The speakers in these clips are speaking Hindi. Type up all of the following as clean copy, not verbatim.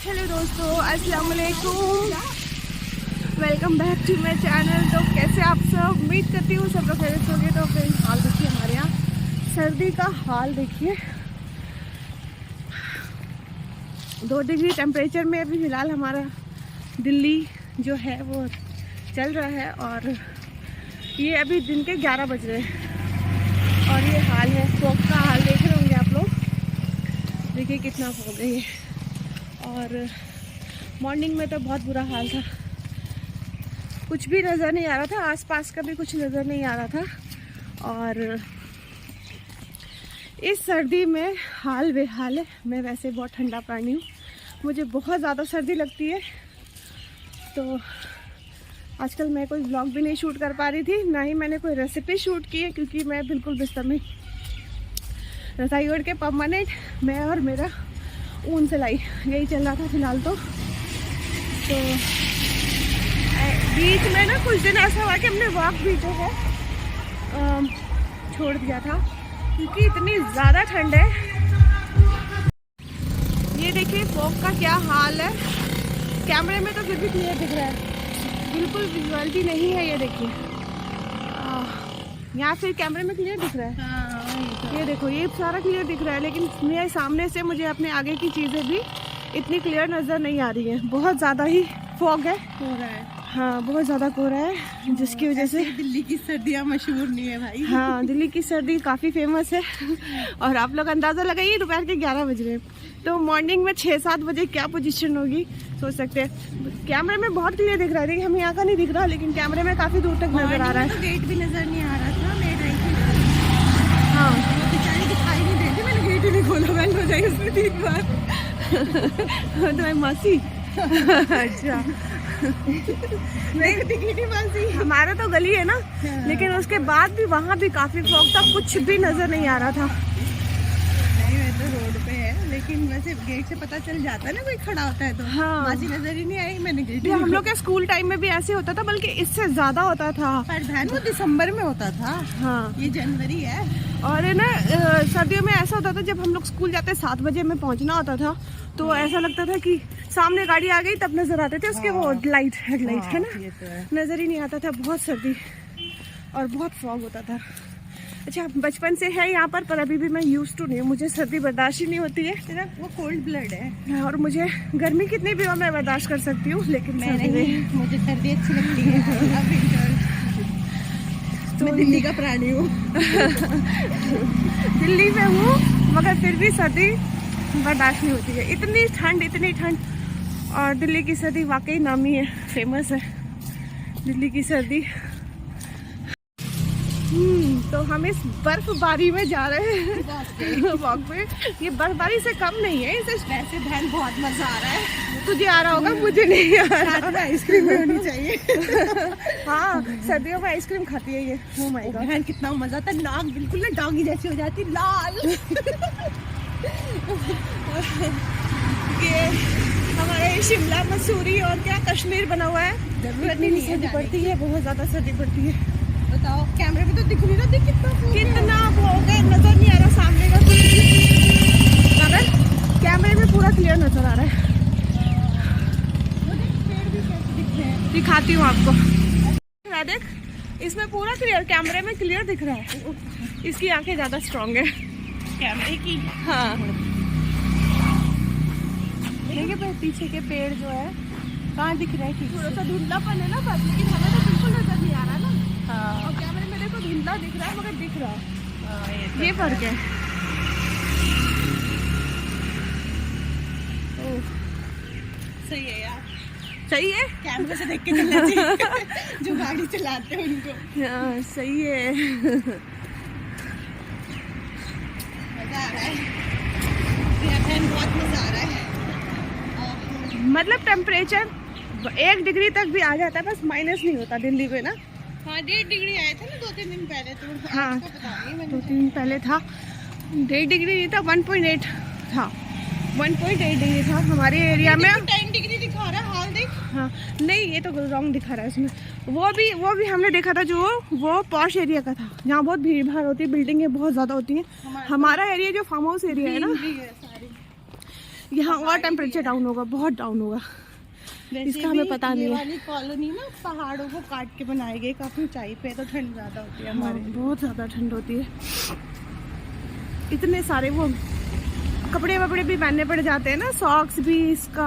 हेलो दोस्तों, अस्सलाम वालेकुम, welcome back to my channel. तो कैसे आप सब, उम्मीद करती हूँ सब लोग खैरियत होंगे। तो फ्रेंड्स, हाल देखिए हमारे यहाँ सर्दी का हाल देखिए। 2 डिग्री टेम्परेचर में अभी फ़िलहाल हमारा दिल्ली जो है वो चल रहा है। और ये अभी दिन के 11 बज रहे हैं और ये हाल है। फॉग का हाल देख रहे होंगे आप लोग, देखिए कितना फॉग है ये। और मॉर्निंग में तो बहुत बुरा हाल था, कुछ भी नज़र नहीं आ रहा था, आसपास का भी कुछ नज़र नहीं आ रहा था। और इस सर्दी में हाल बेहाल है। मैं वैसे बहुत ठंडा प्राणी हूँ, मुझे बहुत ज़्यादा सर्दी लगती है। तो आजकल मैं कोई व्लॉग भी नहीं शूट कर पा रही थी, ना ही मैंने कोई रेसिपी शूट की है, क्योंकि मैं बिल्कुल बिस्तर में रसाई ओढ़ के परमानेंट मैं और मेरा ऊन सिलाई यही चल रहा था फिलहाल। तो बीच में ना कुछ दिन ऐसा हुआ कि हमने वॉक भी जो है छोड़ दिया था, क्योंकि इतनी ज़्यादा ठंड है। ये देखिए फॉग का क्या हाल है। कैमरे में तो फिर भी क्लियर दिख रहा है, बिल्कुल विजुअलिटी नहीं है। ये देखिए यहाँ फिर कैमरे में क्लियर दिख रहा है। हाँ, ये देखो ये सारा क्लियर दिख रहा है, लेकिन मेरे सामने से मुझे अपने आगे की चीज़ें भी इतनी क्लियर नज़र नहीं आ रही हैं। बहुत ज़्यादा ही फॉग है, कोहरा है। हाँ, बहुत ज़्यादा कोहरा है, जिसकी वजह से दिल्ली की सर्दियाँ मशहूर नहीं है भाई। हाँ, दिल्ली की सर्दी काफ़ी फेमस है। और आप लोग अंदाज़ा लगाइए, दोपहर के 11 बज रहे हैं, तो मॉर्निंग में 6-7 बजे क्या पोजीशन होगी सोच सकते हैं। कैमरे में बहुत क्लियर दिख रहा है, हमें यहाँ का नहीं दिख रहा, लेकिन कैमरे में काफ़ी दूर तक नज़र आ रहा है। तो गेट भी नज़र नहीं आ रहा था, मैं गई थी। हाँ, बेचारी दिखाई नहीं देती, मैंने गेट ही नहीं खोला, बंद हो जाए उसमें 3 बार। तुम्हारी मासी अच्छा नहीं दिखी नहीं मासी। हमारा तो गली है ना, लेकिन उसके बाद भी वहाँ भी काफ़ी फॉग था, कुछ भी नज़र नहीं आ रहा था। नहीं, मैं तो रोड पे है, लेकिन वैसे गेट से पता चल जाता है ना कोई खड़ा होता है तो। हाँ, मासी नजर ही नहीं आई, मैंने गेट। हम लोग के स्कूल टाइम में भी ऐसे होता था, बल्कि इससे ज़्यादा होता था। पर बहन वो दिसंबर में होता था। हाँ, ये जनवरी है। और है ना सर्दियों में ऐसा होता था, जब हम लोग स्कूल जाते 7 बजे में पहुंचना होता था, तो ऐसा लगता था कि सामने गाड़ी आ गई तब नजर आते थे उसके वो लाइट हेडलाइट है ना, ये तो है। नजर ही नहीं आता था। बहुत सर्दी और बहुत फॉग होता था। अच्छा, बचपन से है यहाँ पर अभी भी मैं यूज टू नहीं हूँ, मुझे सर्दी बर्दाश्त ही नहीं होती है। तेरा वो कोल्ड ब्लड है। और मुझे गर्मी कितनी भी हो मैं बर्दाश्त कर सकती हूँ, लेकिन मैं सर्दी नहीं, में मुझे सर्दी अच्छी लगती है। तो मैं दिल्ली का प्राणी हूँ। दिल्ली में हूँ, मगर फिर भी सर्दी बर्दाश्त नहीं होती है। इतनी ठंड। और दिल्ली की सर्दी वाकई नामी है, फेमस है दिल्ली की सर्दी। तो हम इस बर्फबारी में जा रहे हैं वॉक पे। ये बर्फबारी से कम नहीं है, इसे वैसे बहन बहुत मजा आ रहा है। तुझे आ रहा होगा, मुझे नहीं आ रहा। साथ में आइसक्रीम भी होनी चाहिए। हाँ, सर्दियों में आइसक्रीम खाती है ये। ओ माय गॉड, बहन कितना मजा आता है, नाक बिल्कुल ना डांगी जैसी हो जाती लाल। ये हमारे शिमला मसूरी और क्या कश्मीर बना हुआ है, जरूरत नहीं है सर्दी पड़ती है, बहुत ज़्यादा सर्दी पड़ती है। बताओ, कैमरे में तो दिख नहीं रहा, देख कितना वो हो गया, नजर नहीं आ रहा सामने का कुछ भी, मगर कैमरे में पूरा क्लियर नजर आ रहा है। पेड़ भी कैसे दिख रहे हैं, दिखाती हूँ आपको। देख, इसमें पूरा क्लियर, कैमरे में क्लियर दिख रहा है। इसकी आंखें ज़्यादा स्ट्रॉन्ग है कैमरे की। हाँ, देखिए पीछे के पेड़ जो है कहाँ दिख रहे हैं, थोड़ा सा धुंधलापन है ना बस, लेकिन हमें तो बिल्कुल नजर नहीं आ रहा ना। हाँ, और कैमरे में देखो धुंधला दिख रहा है, मगर दिख रहा है। ये फर्क है। सही है यार, सही है, कैमरे से देख के चलना चाहिए जो गाड़ी चलाते हैं उनको। हाँ सही है। मजा आ रहा है, बहुत मजा आ रहा है। मतलब टेम्परेचर 1 डिग्री तक भी आ जाता है, बस माइनस नहीं होता दिल्ली में ना। हाँ, 1.5 डिग्री आए थे ना 2-3 दिन पहले तो। हाँ, पता नहीं, 2-3 दिन पहले था 1.5 डिग्री नहीं था, 1.8 था, 1.8 डिग्री था हमारे एरिया में। 10 डिग्री दिखा रहा है हाल, देख। हाँ, नहीं ये तो रॉन्ग दिखा रहा है इसमें। वो भी हमने देखा था जो वो पॉश एरिया का था, जहाँ बहुत भीड़ भाड़ होती है, बिल्डिंगें बहुत ज़्यादा होती हैं। हमारा एरिया जो फार्म हाउस एरिया है ना, यहाँ और टेम्परेचर डाउन होगा, बहुत डाउन होगा। इसका हमें पता नहीं है। ये वाली कॉलोनी ना पहाड़ों को काट के बनाई गई, काफी ऊंचाई पे, तो ठंड ज्यादा होती है हमारे। बहुत ज़्यादा ठंड होती है। इतने सारे वो कपड़े वपड़े भी पहनने पड़ जाते हैं ना, सॉक्स भी। इसका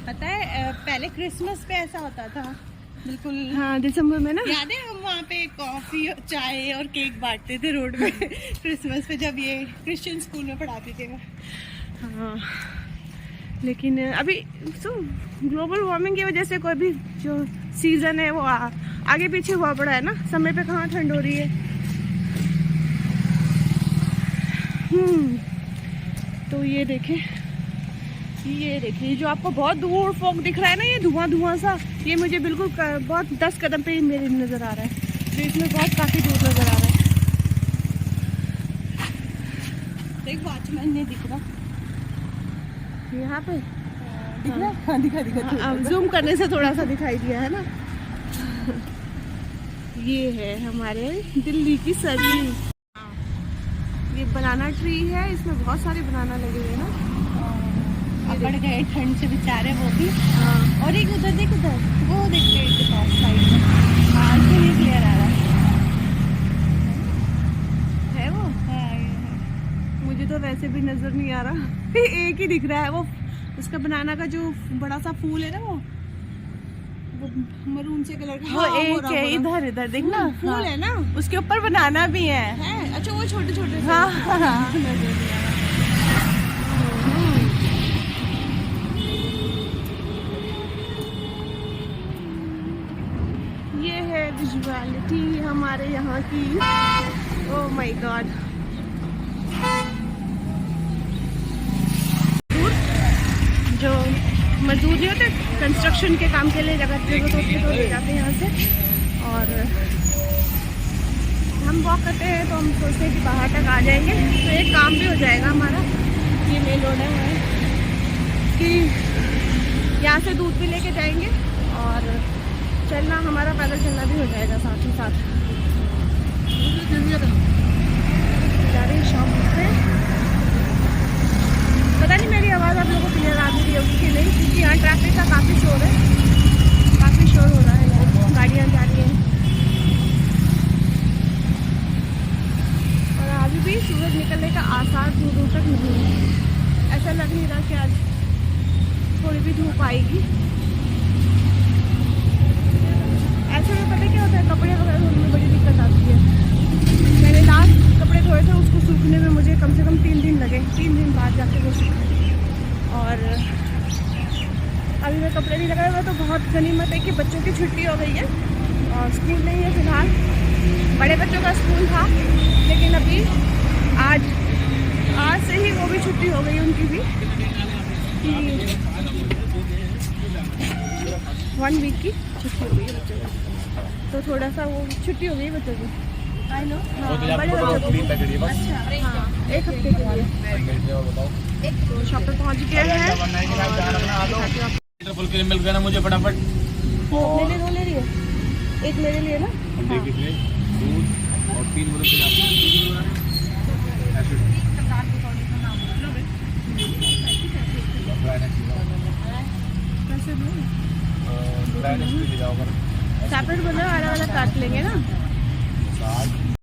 पता है पहले क्रिसमस पे ऐसा होता था बिल्कुल। हाँ, दिसंबर में ना। याद है हम वहाँ पे कॉफी चाय और केक बांटते थे रोड में क्रिसमस पे, जब ये क्रिश्चियन स्कूल में पढ़ाते थे। हाँ, लेकिन अभी तो ग्लोबल वार्मिंग की वजह से कोई भी जो सीज़न है वो आगे पीछे हुआ पड़ा है ना, समय पे कहाँ ठंड हो रही है। तो ये देखें, जो आपको बहुत दूर फोक दिख रहा है ना, ये धुआं धुआं सा, ये मुझे बिल्कुल बहुत 10 कदम पे ही मेरे नज़र आ रहा है। तो इसमें बहुत काफ़ी दूर नज़र आ रहा है। एक वॉचमैन नहीं दिख रहा यहाँ पे, दिख रहा? हाँ, दिखा जूम करने से थोड़ा सा दिखाई दिया है ना। ये है हमारे दिल्ली की सर्दी। ये बनाना ट्री है, इसमें बहुत सारे बनाना लगे हुए हैं ना। पड़ गए ठंड से बेचारे वो भी। हाँ। और एक उधर देख, उधर वो देख पेड़ के पास साइड में, आज भी नहीं क्लियर आ रहा है वो। है। मुझे तो वैसे भी नजर नहीं आ रहा एक ही दिख रहा है वो, उसका बनाना का जो बड़ा सा फूल है ना, वो मरून से कलर का। वो एक है इधर, इधर देखना फूल है ना, उसके ऊपर बनाना भी है। अच्छा वो छोटे छोटे। हाँ हाँ, हाँ। ये है विजुअलिटी हमारे यहाँ की। Oh my God. जो मजदूर नहीं होते कंस्ट्रक्शन के काम के लिए जगह जरूरत होती है तो ले जाते हैं यहाँ से। और हम वॉक करते हैं तो हम सोचते हैं कि बाहर तक आ जाएंगे तो एक काम भी हो जाएगा हमारा। ये मेल रोड है कि यहाँ से दूध भी लेके जाएंगे और चलना, हमारा पैदल चलना भी हो जाएगा साथ ही साथ। जा रही शॉप पे, पता नहीं मेरी आवाज़ आप लोगों को क्लियर आ रही होगी कि नहीं, क्योंकि यहाँ ट्रैफिक का काफ़ी शोर है, काफ़ी शोर हो रहा है, गाड़ियाँ जा रही हैं। और अभी भी सूरज निकलने का आसार दूर दूर तक नहीं है। ऐसा लग नहीं रहा कि आज थोड़ी भी धूप आएगी। ऐसे में पता क्या होता है, कपड़े वगैरह धोने में बड़ी दिक्कत आती है। मैंने लास्ट कपड़े धोए थे, उसको सूखने में मुझे कम से कम 3 दिन लगे, 3 दिन बाद जाके वो सूखे। और अभी मैं कपड़े नहीं लगाए हुए, तो बहुत गनीमत है कि बच्चों की छुट्टी हो गई है और स्कूल नहीं है फिलहाल। बड़े बच्चों का स्कूल था, लेकिन अभी आज से ही वो भी छुट्टी हो गई उनकी भी, कि 1 वीक की छुट्टी हो गई है बच्चों को। तो थोड़ा सा वो छुट्टी हो गई बच्चों की। आई नो, बड़े बच्चों को। अच्छा, हाँ, 1 हफ्ते के लिए। तो शॉप पे पहुँच गए हैं। मिल गया ना मुझे फटाफट। मेरे लिए 2 ले रही है, एक मेरे लिए ना। दूध और 3 सेपरेट बना, अलग अलग काट लेंगे ना।